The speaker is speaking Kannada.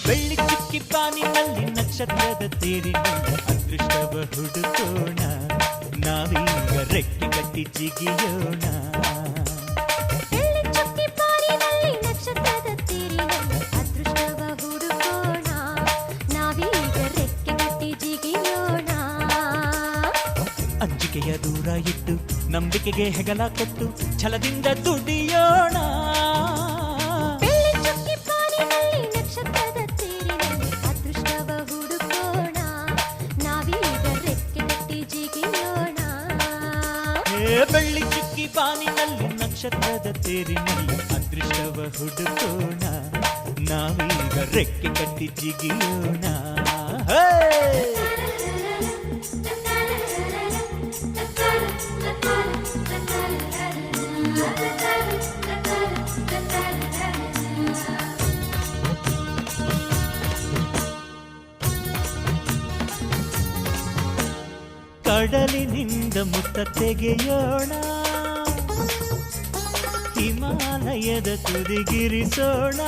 ಬೆಳ್ಳಿ ಚುಕ್ಕಿ ಬಾನಿನಲ್ಲಿ ನಕ್ಷತ್ರದ ತೇರಿನಲ್ಲಿ ಅದೃಷ್ಟವ ಹುಡುಕೋಣ, ನಾವೀಗ ರೆಕ್ಕೆ ಕಟ್ಟಿ ಜಿಗಿಯೋಣ. ಬೆಳ್ಳಿ ಚುಕ್ಕಿ ಬಾನಿನಲ್ಲಿ ನಕ್ಷತ್ರದ ತೇರಿನಲ್ಲಿ ಅದೃಷ್ಟವ ಹುಡುಕೋಣ, ನಾವೀಗ ರೆಕ್ಕೆ ಕಟ್ಟಿ ಜಿಗಿಯೋಣ. ಅಂಜಿಕೆಯ ದೂರ ಇಟ್ಟು ನಂಬಿಕೆಗೆ ಹೆಗಲ ಕೊಟ್ಟು ಛಲದಿಂದ ದುಡಿಯೋಣ. ಬೆಳ್ಳಿ ಚುಕ್ಕಿ ಬಾನಿನಲ್ಲಿ ನಕ್ಷತ್ರದ ತೇರಿನಲ್ಲಿ ಅದೃಷ್ಟವ ಹುಡುಕೋಣ, ನಾವೀಗ ರೆಕ್ಕೆ ಕಟ್ಟಿ ಜಿಗಿಯೋಣ. ಕಡಲಿನಿಂದ ಮುತ್ತ ತೆಗೆಯೋಣ, ಹಿಮಾಲಯದ ತುದಿಗಿರಿಸೋಣ.